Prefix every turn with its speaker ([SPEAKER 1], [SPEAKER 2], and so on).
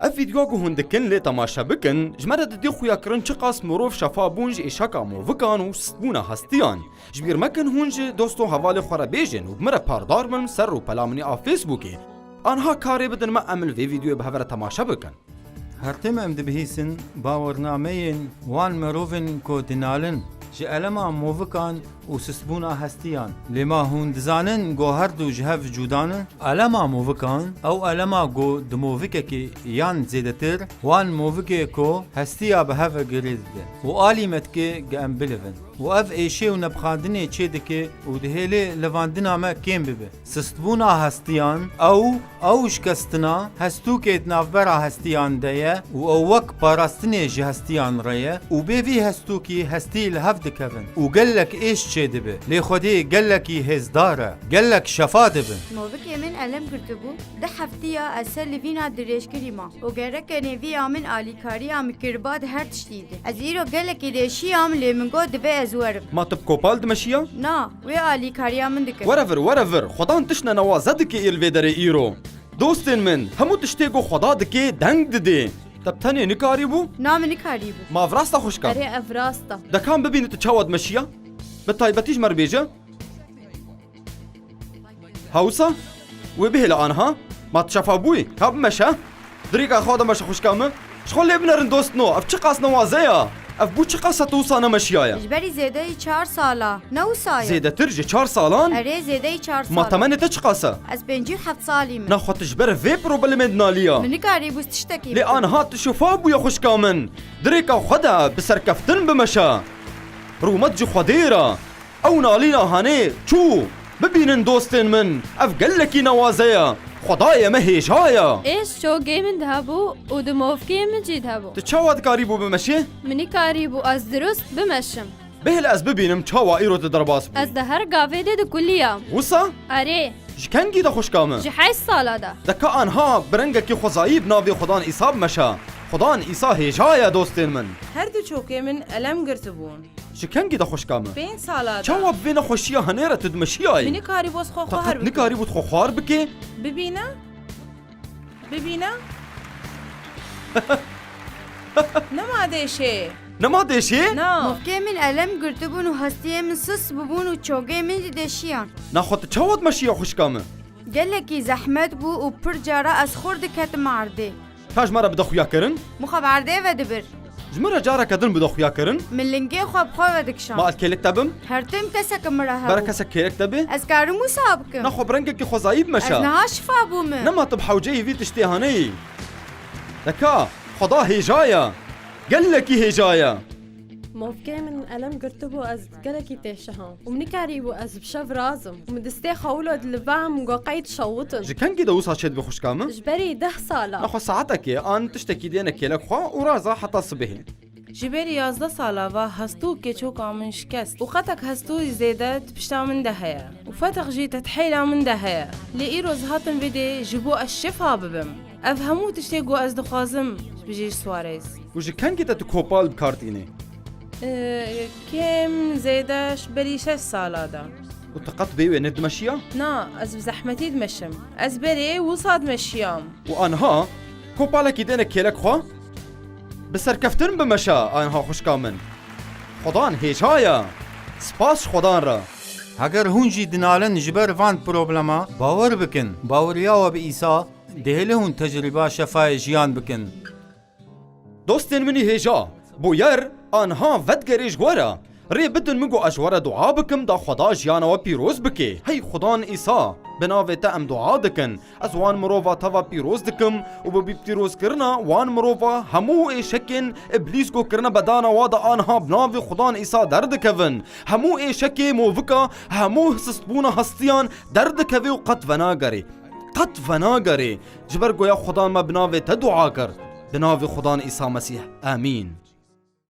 [SPEAKER 1] اف فيديوغو هندكن لي تماشا بكن جمرة دي خويا كرن چقاس مروف شفا بونج اشاكا موفكان و ستبونا هستيان جبير مكن هونج دوستو حوالي خورا بيجن و بمرا پاردار من سر و پلامني آف فيسبوكي آنها كاري بدن ما عمل في فيديو بهفر تماشا بكن
[SPEAKER 2] هرتم ام دبهيسن باورنامين وان مروفن كو دينالن جي ألما موفكان و سسبونا هستيان لما هون دزانن جو هردو جهف جودانن ألما موفكان أو ألما جو دموفككي يان زيدتر وان موفكي كو هستيا بهفا قريد و آلي متكي جام بلفن و اف ايشي و نبخاندني چيدكي و دهيلي لفاندنا ما كيم ببه سستبونا هستيان او شكستنا هستو كيت نافبرا هستيان دايا و اوك باراستني جي هستيان ريا و بيفي هستوكي هستي لهف دكفن و قلك ايش چي دبه لي خودي قلكي هزدارة قلك شفا دبه
[SPEAKER 3] موفكي من ألم كرتبو ده حفتيا أسر لفينا دريش كريما و غيرك نيفيا من آلي كاريا مكرباد هر تشتيده ازيرو قلكي ديشيا من لي منقو دبه ازورب
[SPEAKER 1] ما تبكو بالد مشيا؟
[SPEAKER 3] نا وي آلي كاريا من دكر
[SPEAKER 1] ورفر خدان تشنا نوازدكي الفيدري ايرو دوستن من همو تشتيگو خدا دكي دنگ ددي طب تاني نكاري بو؟
[SPEAKER 3] نا من كاريبو
[SPEAKER 1] ما فراستا خوشكا
[SPEAKER 3] اري افراستا
[SPEAKER 1] دكان ببيني تشاود مشيا؟ بالطيبتيج مربيجة؟ هاوسا؟ وبه لآنها؟ ما تشافا بوي كاب مشا؟ دريقا خودا مشا خوشكامه؟ شخول لي بنرن دوستنو اف چقاس نوازيا؟ اف بو چقاس توصانا مشيايا؟
[SPEAKER 3] اجبري زيده 4 سالا نو سايا
[SPEAKER 1] زيده ترجي 4 سالان؟
[SPEAKER 3] اري زيده 4 سالا
[SPEAKER 1] ما تمني تچقاسا؟
[SPEAKER 3] از بنجي 7 سالي من
[SPEAKER 1] ناخو تجبر في بروبلمد ناليا
[SPEAKER 3] من كاريبو تشتكي
[SPEAKER 1] لآنها تشوفا بويا خوشكامن دريقا خودا بسركفتن بمشا رومت جي خديرة او نالينا هاني چو ببينن دوستن من اف قلكي نوازيا خدايا ما هي جايا
[SPEAKER 4] ايش شو جيمن دهبو ودموف جيمن جي دهبو
[SPEAKER 1] تشاواد كاريبو بمشي
[SPEAKER 4] مني كاريبو از درست بمشم
[SPEAKER 1] به الأز ببينم تشاوا ايرو تدرباس بو
[SPEAKER 4] از ده هر قافه ده كل يوم
[SPEAKER 1] وصا
[SPEAKER 4] اري
[SPEAKER 1] جكنگي دا خوشكامه
[SPEAKER 4] جي 8 سالا ده
[SPEAKER 1] دكا انها برنگكي خوزايب ناوي خدان إصاب مشا خدان إيسا هي جايا دوستن من
[SPEAKER 5] هر دو چوكي من ألم گرتبون
[SPEAKER 1] جكنگي دا خوشكامه
[SPEAKER 5] 5 سالا
[SPEAKER 1] تشاوا بينا خوشيا هنيرة تدمشياي
[SPEAKER 5] مني كاري بوس خو خواهر
[SPEAKER 1] تقت نكاري بود خو خوار بكي
[SPEAKER 5] ببينا نما ديشي
[SPEAKER 1] نما ديشي
[SPEAKER 5] نا
[SPEAKER 3] موفكي من ألم كرتبون و هستيه من سس ببون و چوغي من دشيان
[SPEAKER 1] ناخو تشاواد مشيا خوشكامه
[SPEAKER 3] قالكي زحمت بو و پر جارا از خورد كت معرده
[SPEAKER 1] تاج مرة بدا خويا كرن
[SPEAKER 3] مخبرده و دبر
[SPEAKER 1] جمرة جارة كدن بدا خويا كرن
[SPEAKER 3] من لنگي خواب خواه و دكشان
[SPEAKER 1] ما الكيلك تبم
[SPEAKER 3] هرتم كسك مرها
[SPEAKER 1] بركة كيرك تبي
[SPEAKER 3] از كارو مصابكم
[SPEAKER 1] ناخو برنگكي خوزايب
[SPEAKER 3] از
[SPEAKER 1] مشا
[SPEAKER 3] نها شفا بو من
[SPEAKER 1] نما تبحو جاي في تشتيهاني دكا خدا هي جايا قلكي هي جايا
[SPEAKER 6] موفكي من ألم قرتبو از قلكي تيشها ومني كاريبو از بشاف رازم ومدستي خولو دلبام جو قيد شوطن
[SPEAKER 1] جكنگي دوسا شد بخوشكامه
[SPEAKER 6] جبري 10 سالا
[SPEAKER 1] ناخو ساعتك ان تشتكي دينا كيلك خوا ورازا حتى صبحي
[SPEAKER 5] جبري 11 سالا و هستو كي چوكا من شكست وخطك هستو زيادة تبشتا من دهيا وفتق جي تتحيلا من دهيا لإيروز هاتن فيدي جبو الشفا ببم افهمو تشتيقو از دخوازم بجيش سواريز
[SPEAKER 1] وجكنگي تتكوبال بكارتيني
[SPEAKER 5] كم زيادة شبري 6 سالا دا
[SPEAKER 1] وتقط بيوي ند مشيا
[SPEAKER 5] نا از بزحمتي دمشم از بري وصاد مشيام
[SPEAKER 1] وانها كوبالك دينا كيلك خوا بسركفتن بمشا انها خوشكامن خدان هي جايا سپاس خدان را
[SPEAKER 2] اگر هونجي دينالن جبر فان بروبلما باور بكن باوريا و بإيسا دهله هون تجربة شفاء جيان بكن
[SPEAKER 1] دوستن مني هيجا بوير آنها ودگریش گوارا ری بدن مگو اجوارا دعا بکم دا خدا جیانا و پیروز بکی هی خدان ایسا بناوه تا ام دعا دکن از وان مروفا تاوا پیروز دکم و ببی پیروز کرنا وان مروفا همو ای شکن ابلیس کو کرنا بدانا وادا آنها بناوه خدان ایسا درد کون همو ای شکی موفکا همو سستبونا هستیان درد کوی و قط وناگری جبر گویا خدان ما بناوه تا دعا کرد بناوه خدان ایسا مسیح آمین